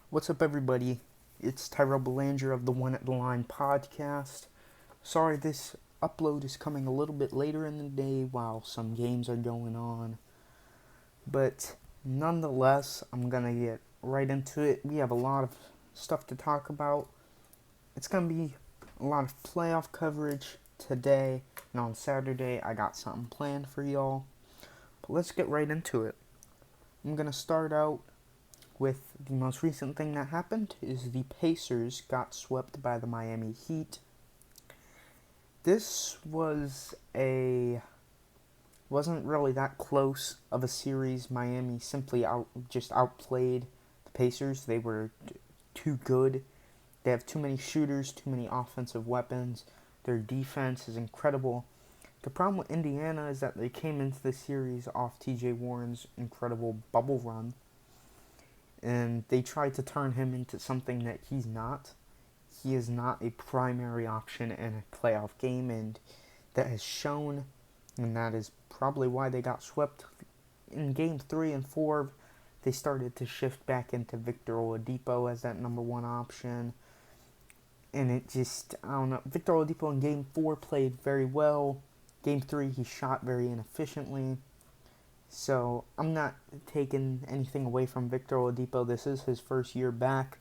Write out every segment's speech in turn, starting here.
What's up, everybody? It's Tyrell Belanger of the One at the Line podcast. Sorry, this upload is coming a little bit later in the day while some games are going on. But nonetheless, I'm going to get right into it. We have a lot of stuff to talk about. It's going to be a lot of playoff coverage today. And on Saturday, I got something planned for y'all. But let's get right into it. I'm going to start out with the most recent thing that happened is the Pacers got swept by the Miami Heat. This wasn't really that close of a series. Miami simply outplayed the Pacers. They were too good. They have too many shooters, too many offensive weapons. Their defense is incredible. The problem with Indiana is that they came into the series off TJ Warren's incredible bubble run, and they tried to turn him into something that he's not. He is not a primary option in a playoff game, and that has shown, and that is probably why they got swept. In game 3 and 4, they started to shift back into Victor Oladipo as that number one option, and I don't know. Victor Oladipo in game 4 played very well. Game 3, he shot very inefficiently. So I'm not taking anything away from Victor Oladipo. This is his first year back,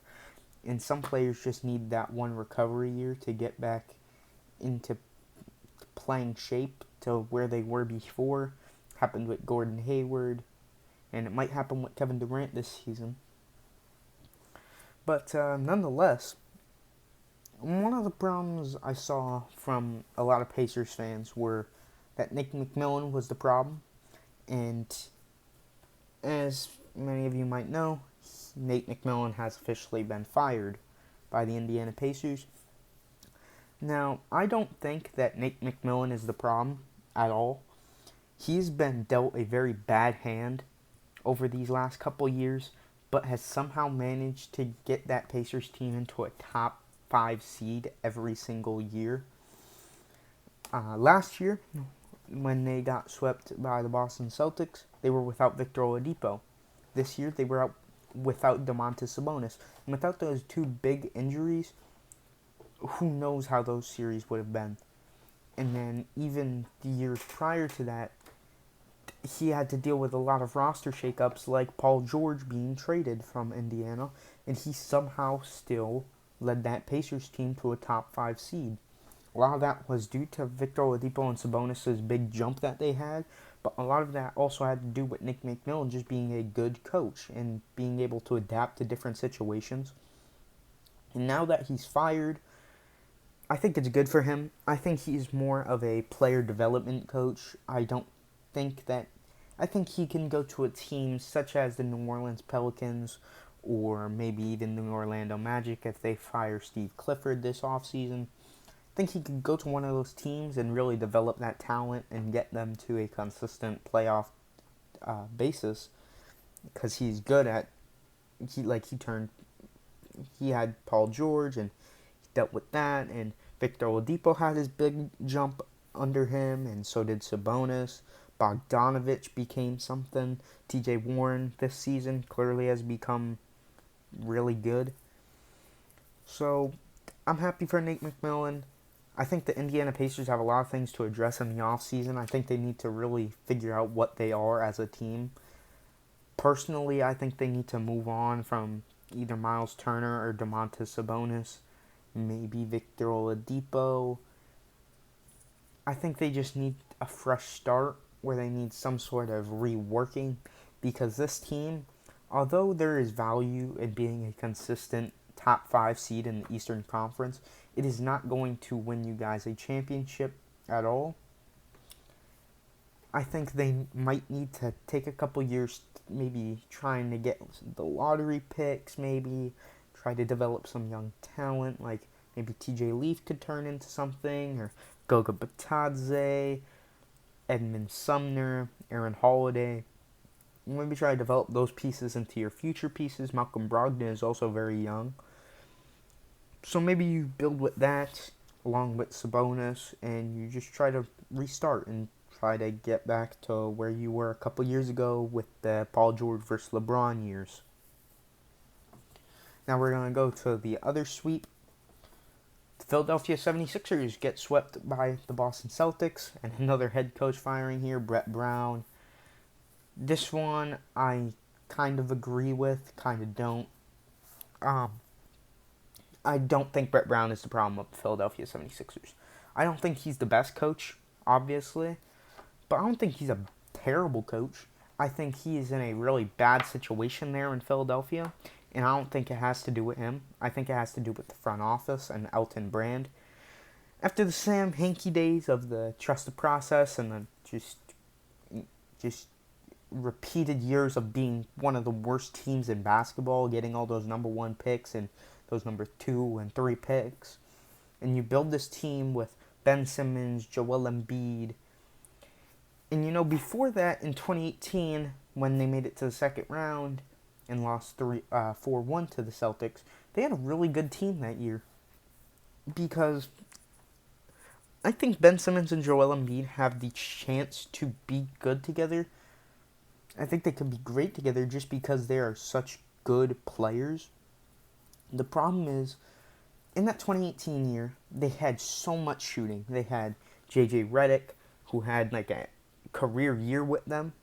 and some players just need that one recovery year to get back into playing shape to where they were before. Happened with Gordon Hayward, and it might happen with Kevin Durant this season. But nonetheless, one of the problems I saw from a lot of Pacers fans were that Nick McMillan was the problem. And as many of you might know, Nate McMillan has officially been fired by the Indiana Pacers. Now, I don't think that Nate McMillan is the problem at all. He's been dealt a very bad hand over these last couple years, but has somehow managed to get that Pacers team into a top 5 seed every single year. Last year, when they got swept by the Boston Celtics, they were without Victor Oladipo. This year, they were out without Domantas Sabonis. And without those two big injuries, who knows how those series would have been. And then even the years prior to that, he had to deal with a lot of roster shakeups, like Paul George being traded from Indiana, and he somehow still led that Pacers team to a top 5 seed. A lot of that was due to Victor Oladipo and Sabonis' big jump that they had, but a lot of that also had to do with Nick McMillan just being a good coach and being able to adapt to different situations. And now that he's fired, I think it's good for him. I think he's more of a player development coach. I think he can go to a team such as the New Orleans Pelicans or maybe even the Orlando Magic if they fire Steve Clifford this offseason. I think he could go to one of those teams and really develop that talent and get them to a consistent playoff basis, because he's good at he had Paul George and he dealt with that, and Victor Oladipo had his big jump under him, and so did Sabonis. Bogdanovich became something. TJ Warren this season clearly has become really good. So I'm happy for Nate McMillan. I think the Indiana Pacers have a lot of things to address in the offseason. I think they need to really figure out what they are as a team. Personally, I think they need to move on from either Miles Turner or Domantas Sabonis, maybe Victor Oladipo. I think they just need a fresh start where they need some sort of reworking, because this team, although there is value in being a consistent top 5 seed in the Eastern Conference, it is not going to win you guys a championship at all. I think they might need to take a couple years, maybe trying to get the lottery picks, maybe try to develop some young talent, like maybe TJ Leaf could turn into something, or Goga Batadze, Edmund Sumner, Aaron Holiday. Maybe try to develop those pieces into your future pieces. Malcolm Brogdon is also very young. So maybe you build with that along with Sabonis, and you just try to restart and try to get back to where you were a couple years ago with the Paul George versus LeBron years. Now we're going to go to the other sweep. The Philadelphia 76ers get swept by the Boston Celtics, and another head coach firing here, Brett Brown. This one I kind of agree with, kind of don't. I don't think Brett Brown is the problem with the Philadelphia 76ers. I don't think he's the best coach, obviously, but I don't think he's a terrible coach. I think he is in a really bad situation there in Philadelphia, and I don't think it has to do with him. I think it has to do with the front office and Elton Brand. After the Sam Hinkie days of the trust the process and the just repeated years of being one of the worst teams in basketball, getting all those number 1 picks and those number 2 and 3 picks, and you build this team with Ben Simmons, Joel Embiid, and before that in 2018 when they made it to the second round and lost 4-1 to the Celtics, they had a really good team that year because I think Ben Simmons and Joel Embiid have the chance to be good together. I think they could be great together just because they are such good players. The problem is, in that 2018 year, they had so much shooting. They had J.J. Redick, who had like a career year with them.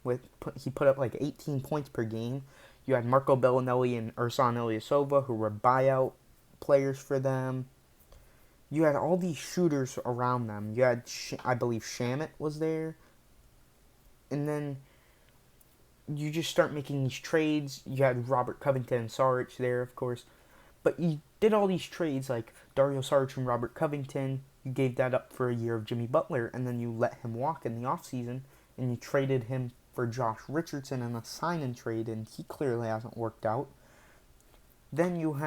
He put up like 18 points per game. You had Marco Bellinelli and Ersan Ilyasova, who were buyout players for them. You had all these shooters around them. You had, I believe, Shamet was there. And then you just start making these trades. You had Robert Covington and Saric there, of course. But you did all these trades like Dario Saric and Robert Covington. You gave that up for a year of Jimmy Butler, and then you let him walk in the offseason, and you traded him for Josh Richardson in a sign-and trade, and he clearly hasn't worked out. Then you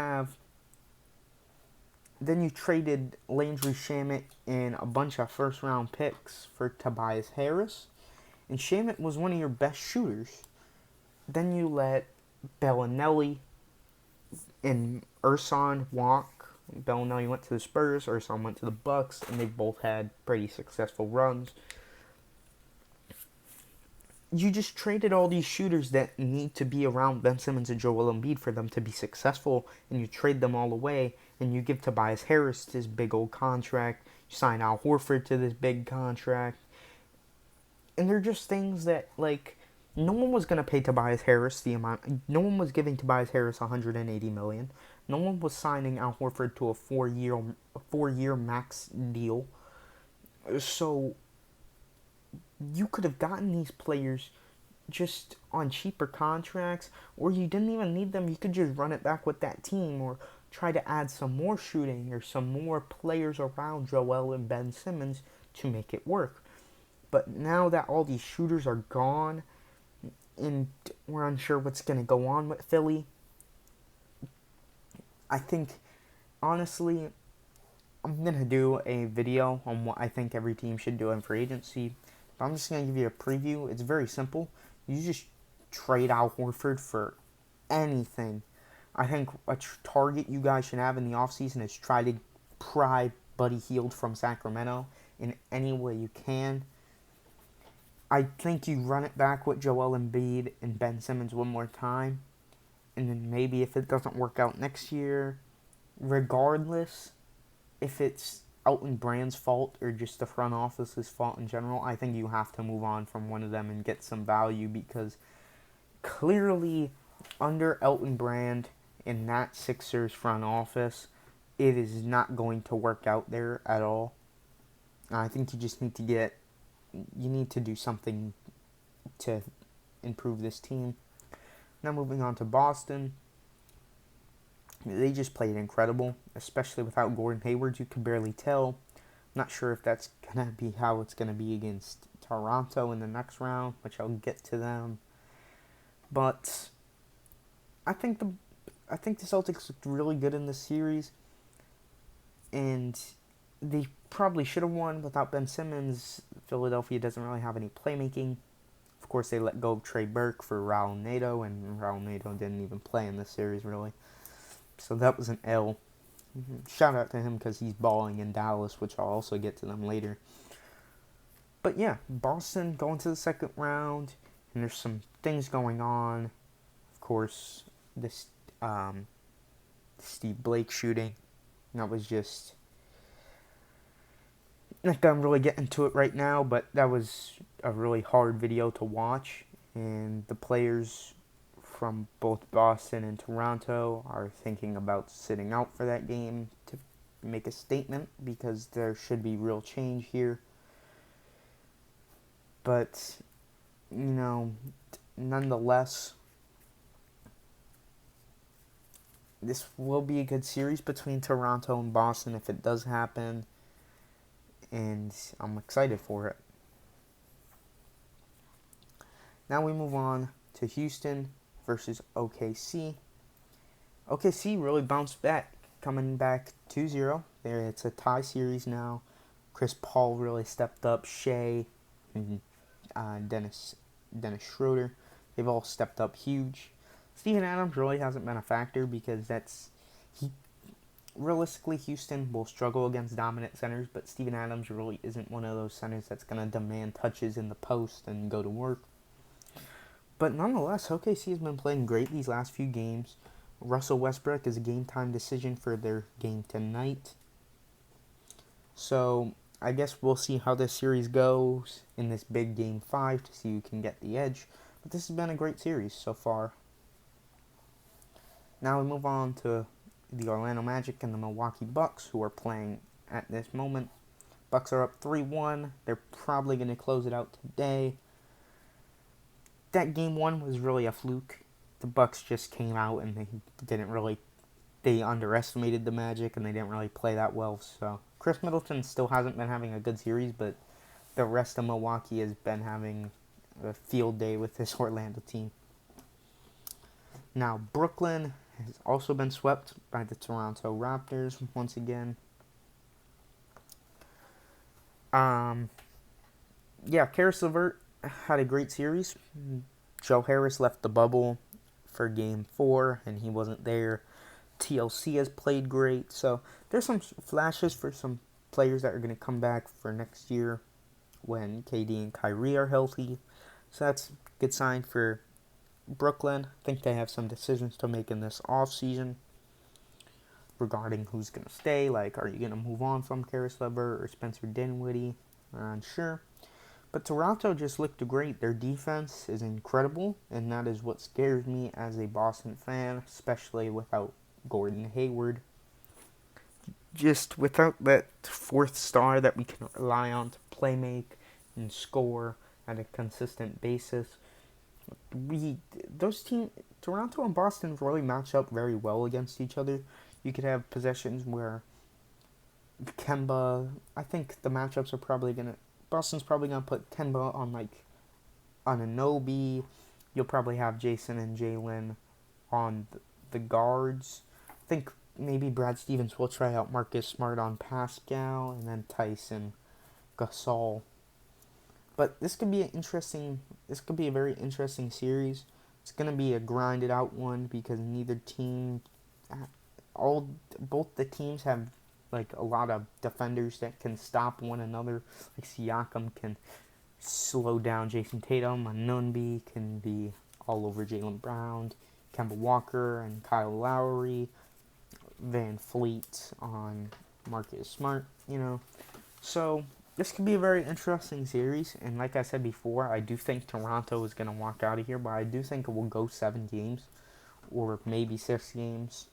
traded Landry Shamet and a bunch of first-round picks for Tobias Harris, and Shamet was one of your best shooters. Then you let Bellinelli and Ersan walk. Bellinelli went to the Spurs, Ersan went to the Bucks, and they both had pretty successful runs. You just traded all these shooters that need to be around Ben Simmons and Joel Embiid for them to be successful, and you trade them all away, and you give Tobias Harris this big old contract, you sign Al Horford to this big contract, and they're just things that, like, no one was going to pay Tobias Harris no one was giving Tobias Harris $180 million. No one was signing Al Horford to a four-year max deal. So you could have gotten these players just on cheaper contracts, or you didn't even need them. You could just run it back with that team, or try to add some more shooting or some more players around Joel and Ben Simmons to make it work. But now that all these shooters are gone, and we're unsure what's going to go on with Philly, I think, honestly, I'm going to do a video on what I think every team should do in free agency. But I'm just going to give you a preview. It's very simple. You just trade Al Horford for anything. I think a target you guys should have in the offseason is try to pry Buddy Hield from Sacramento in any way you can. I think you run it back with Joel Embiid and Ben Simmons one more time. And then maybe if it doesn't work out next year, regardless if it's Elton Brand's fault or just the front office's fault in general, I think you have to move on from one of them and get some value, because clearly under Elton Brand in that Sixers front office, it is not going to work out there at all. I think you just need to do something to improve this team. Now moving on to Boston. They just played incredible, especially without Gordon Hayward. You could barely tell. Not sure if that's going to be how it's going to be against Toronto in the next round, which I'll get to them. But I think the Celtics looked really good in this series, and they probably should have won without Ben Simmons. Philadelphia doesn't really have any playmaking. Of course, they let go of Trey Burke for Raul Neto, and Raul Neto didn't even play in this series, really. So that was an L. Shout out to him because he's balling in Dallas, which I'll also get to them later. But yeah, Boston going to the second round, and there's some things going on. Of course, this Steve Blake shooting. That was just, not gonna really get into it right now, but that was a really hard video to watch. And the players from both Boston and Toronto are thinking about sitting out for that game to make a statement, because there should be real change here. But, nonetheless, this will be a good series between Toronto and Boston if it does happen, and I'm excited for it. Now we move on to Houston versus OKC. OKC really bounced back, coming back 2-0. It's a tie series now. Chris Paul really stepped up. Shea and Dennis Schroeder, they've all stepped up huge. Steven Adams really hasn't been a factor, because realistically, Houston will struggle against dominant centers, but Steven Adams really isn't one of those centers that's going to demand touches in the post and go to work. But nonetheless, OKC has been playing great these last few games. Russell Westbrook is a game-time decision for their game tonight. So I guess we'll see how this series goes in this big Game 5 to see who can get the edge. But this has been a great series so far. Now we move on to the Orlando Magic and the Milwaukee Bucks, who are playing at this moment. Bucks are up 3-1. They're probably going to close it out today. That Game 1 was really a fluke. The Bucks just came out and they underestimated the Magic, and they didn't really play that well. So Chris Middleton still hasn't been having a good series, but the rest of Milwaukee has been having a field day with this Orlando team. Now Brooklyn has also been swept by the Toronto Raptors once again. Caris LeVert had a great series. Joe Harris left the bubble for Game 4, and he wasn't there. TLC has played great, so there's some flashes for some players that are going to come back for next year when KD and Kyrie are healthy. So that's a good sign for Brooklyn. I think they have some decisions to make in this offseason regarding who's going to stay. Like, are you going to move on from Caris LeVert or Spencer Dinwiddie? I'm unsure. But Toronto just looked great. Their defense is incredible, and that is what scares me as a Boston fan, especially without Gordon Hayward. Just without that fourth star that we can rely on to play make and score at a consistent basis. Toronto and Boston really match up very well against each other. You could have possessions where Kemba, I think the matchups are Boston's probably going to put Kemba on Anunoby. You'll probably have Jason and Jalen on the guards. I think maybe Brad Stevens will try out Marcus Smart on Pascal, and then Tyson, Gasol. But this could be a very interesting series. It's going to be a grinded out one, because both the teams have a lot of defenders that can stop one another. Like Siakam can slow down Jason Tatum, Anunoby can be all over Jaylen Brown, Kemba Walker and Kyle Lowry, Van Fleet on Marcus Smart, So this could be a very interesting series, and like I said before, I do think Toronto is going to walk out of here, but I do think it will go 7 games, or maybe 6 games.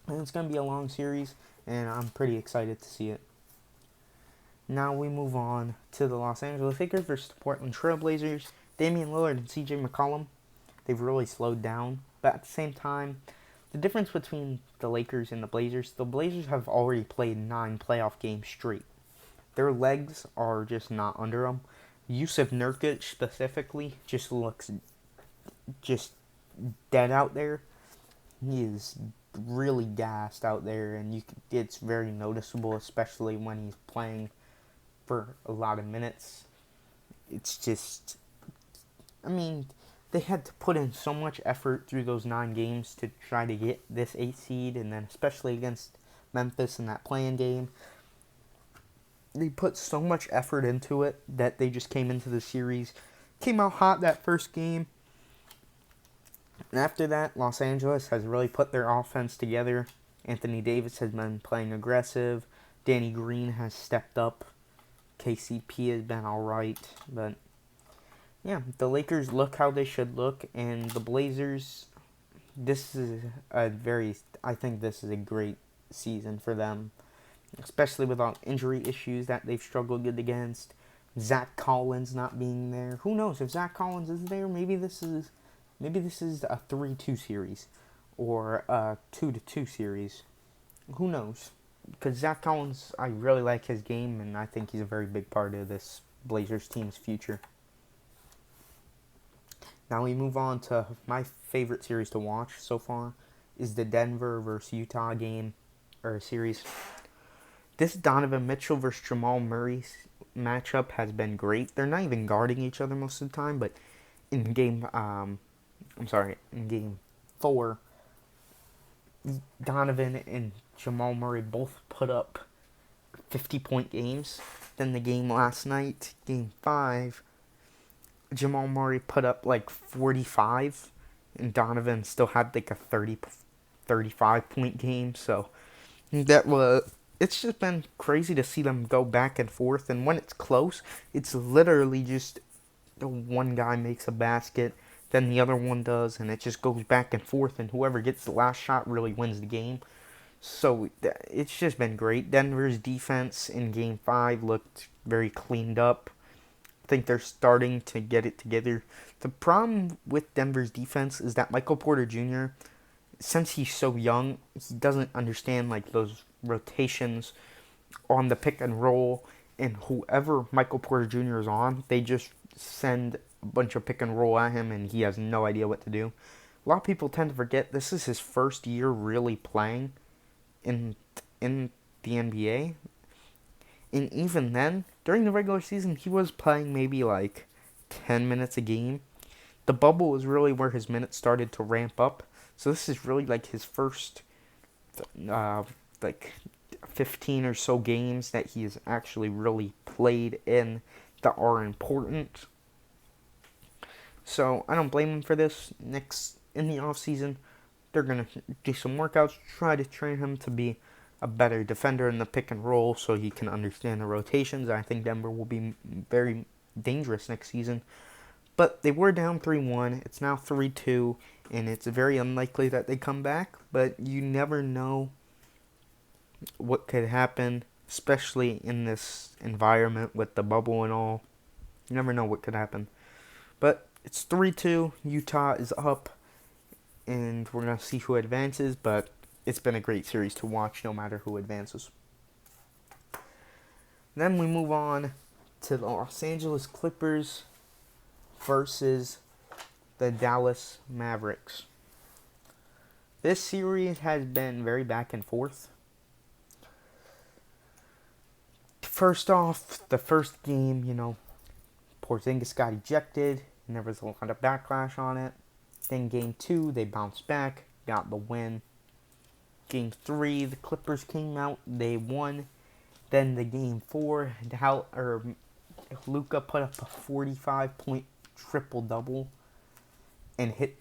And it's going to be a long series, and I'm pretty excited to see it. Now we move on to the Los Angeles Lakers versus the Portland Trail Blazers. Damian Lillard and CJ McCollum, they've really slowed down, but at the same time, the difference between the Lakers and the Blazers have already played 9 playoff games straight. Their legs are just not under them. Yusuf Nurkic specifically just looks just dead out there. He is really gassed out there, and it's very noticeable, especially when he's playing for a lot of minutes. It's just, they had to put in so much effort through those 9 games to try to get this 8 seed, and then especially against Memphis in that play-in game. They put so much effort into it that they just came into the series, came out hot that first game, And after that, Los Angeles has really put their offense together. Anthony Davis has been playing aggressive. Danny Green has stepped up. KCP has been alright. But yeah, the Lakers look how they should look. And the Blazers, I think this is a great season for them. Especially with all injury issues that they've struggled against. Zach Collins not being there. Who knows if Zach Collins is there? Maybe this is a 3-2 series or a 2-2 series. Who knows? Because Zach Collins, I really like his game, and I think he's a very big part of this Blazers team's future. Now we move on to my favorite series to watch so far is the Denver versus Utah game or series. This Donovan Mitchell versus Jamal Murray matchup has been great. They're not even guarding each other most of the time, but in game 4, Donovan and Jamal Murray both put up 50-point games. Then the game last night, game 5, Jamal Murray put up like 45, and Donovan still had like a 35-point game. So it's just been crazy to see them go back and forth. And when it's close, it's literally just one guy makes a basket, then the other one does, and it just goes back and forth, and whoever gets the last shot really wins the game. So it's just been great. Denver's defense in Game 5 looked very cleaned up. I think they're starting to get it together. The problem with Denver's defense is that Michael Porter Jr., since he's so young, he doesn't understand like those rotations on the pick and roll, and whoever Michael Porter Jr. is on, they just send a bunch of pick and roll at him, and he has no idea what to do. A lot of people tend to forget this is his first year really playing in the NBA. And even then, during the regular season, he was playing maybe like 10 minutes a game. The bubble was really where his minutes started to ramp up. So this is really like his first 15 or so games that he has actually really played in that are important. So I don't blame him for this. Next, in the offseason, they're going to do some workouts, try to train him to be a better defender in the pick and roll so he can understand the rotations. I think Denver will be very dangerous next season. But they were down 3-1. It's now 3-2, and it's very unlikely that they come back. But you never know what could happen, especially in this environment with the bubble and all. You never know what could happen. But it's 3-2. Utah is up, and we're going to see who advances. But it's been a great series to watch no matter who advances. Then we move on to the Los Angeles Clippers versus the Dallas Mavericks. This series has been very back and forth. First off, the first game, Porzingis got ejected, and there was a lot of backlash on it. Then game 2, they bounced back, got the win. Game 3, the Clippers came out, they won. Then the game 4, Luka put up a 45-point triple-double and hit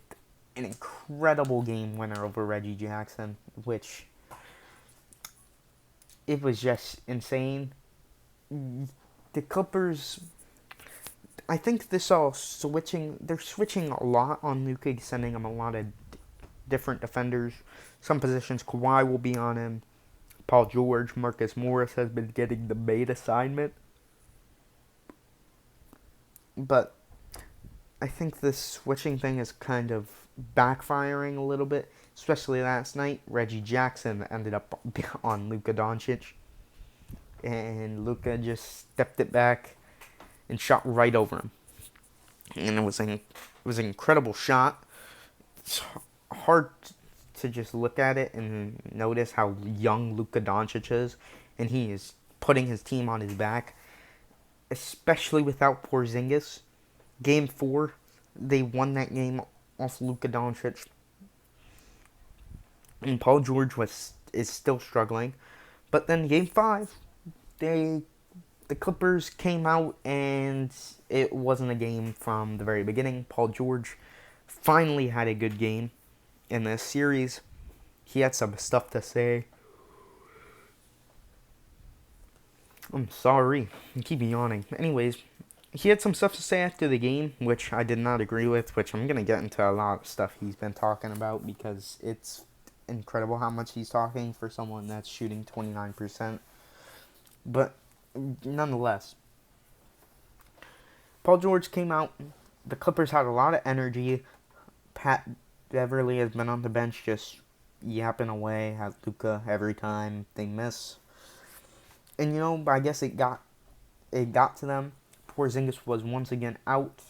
an incredible game winner over Reggie Jackson, which it was just insane. The Clippers, I think they're switching a lot on Luka, sending him a lot of different defenders. Some positions, Kawhi will be on him. Paul George, Marcus Morris has been getting the main assignment. But I think this switching thing is kind of backfiring a little bit, especially last night. Reggie Jackson ended up on Luka Doncic, and Luka just stepped it back and shot right over him. And it was an incredible shot. It's hard to just look at it and notice how young Luka Doncic is, and he is putting his team on his back, especially without Porzingis. Game 4, they won that game off Luka Doncic, and Paul George is still struggling. But then Game 5, the Clippers came out, and it wasn't a game from the very beginning. Paul George finally had a good game in this series. He had some stuff to say. I'm sorry. I keep yawning. Anyways, he had some stuff to say after the game, which I did not agree with, which I'm going to get into a lot of stuff he's been talking about because it's incredible how much he's talking for someone that's shooting 29%. But nonetheless, Paul George came out. The Clippers had a lot of energy. Pat Beverly has been on the bench just yapping away at Luka every time they miss. And I guess it got to them. Porzingis was once again out.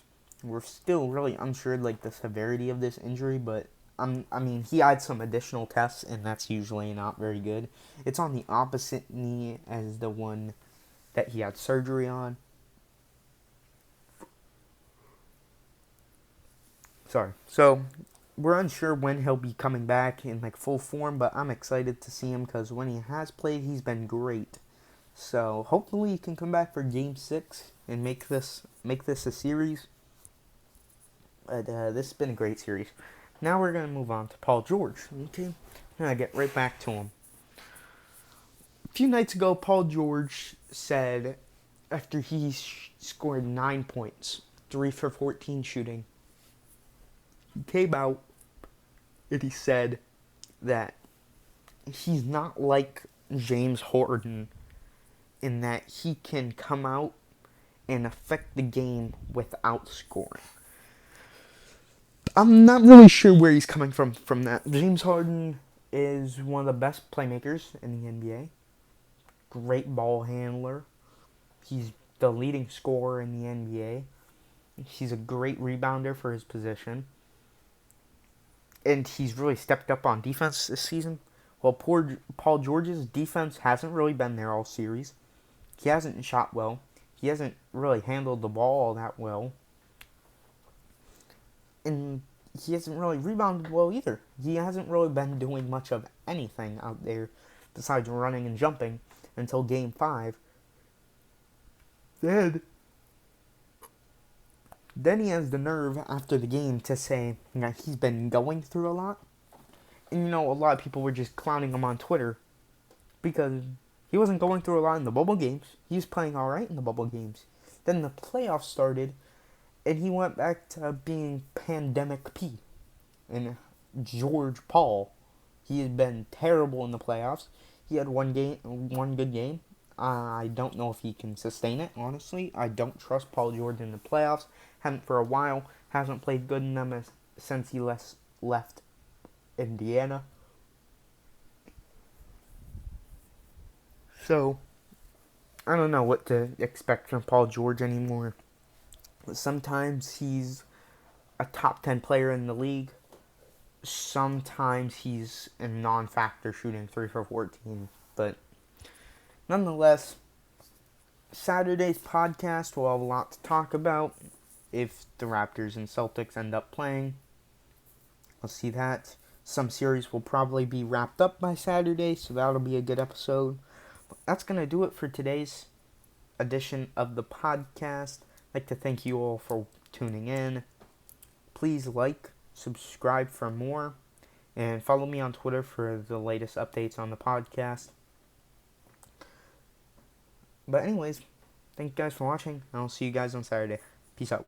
We're still really unsure the severity of this injury, but he had some additional tests, and that's usually not very good. It's on the opposite knee as the one that he had surgery on. Sorry. So we're unsure when he'll be coming back in full form, but I'm excited to see him because when he has played, he's been great. So hopefully he can come back for Game 6 and make this a series. But this has been a great series. Now we're going to move on to Paul George. Okay, I'm going to get right back to him. A few nights ago, Paul George said after he scored 9 points, 3 for 14 shooting, he came out and he said that he's not like James Harden in that he can come out and affect the game without scoring. I'm not really sure where he's coming from that. James Harden is one of the best playmakers in the NBA. Great ball handler. He's the leading scorer in the NBA. He's a great rebounder for his position. And he's really stepped up on defense this season. Well, Paul George's defense hasn't really been there all series. He hasn't shot well. He hasn't really handled the ball all that well. And he hasn't really rebounded well either. He hasn't really been doing much of anything out there besides running and jumping until Game 5. Then he has the nerve after the game to say that he's been going through a lot. And a lot of people were just clowning him on Twitter because he wasn't going through a lot in the bubble games. He was playing alright in the bubble games. Then the playoffs started, and he went back to being Pandemic P. And George Paul, he has been terrible in the playoffs. He had one good game. I don't know if he can sustain it, honestly. I don't trust Paul George in the playoffs. Haven't for a while. Hasn't played good in them since he left Indiana. So, I don't know what to expect from Paul George anymore. Sometimes he's a top 10 player in the league. Sometimes he's a non-factor shooting 3 for 14. But nonetheless, Saturday's podcast will have a lot to talk about if the Raptors and Celtics end up playing. We'll see that. Some series will probably be wrapped up by Saturday, so that'll be a good episode. But that's going to do it for today's edition of the podcast. I'd like to thank you all for tuning in. Please subscribe for more, and follow me on Twitter for the latest updates on the podcast. But anyways, thank you guys for watching, and I'll see you guys on Saturday. Peace out.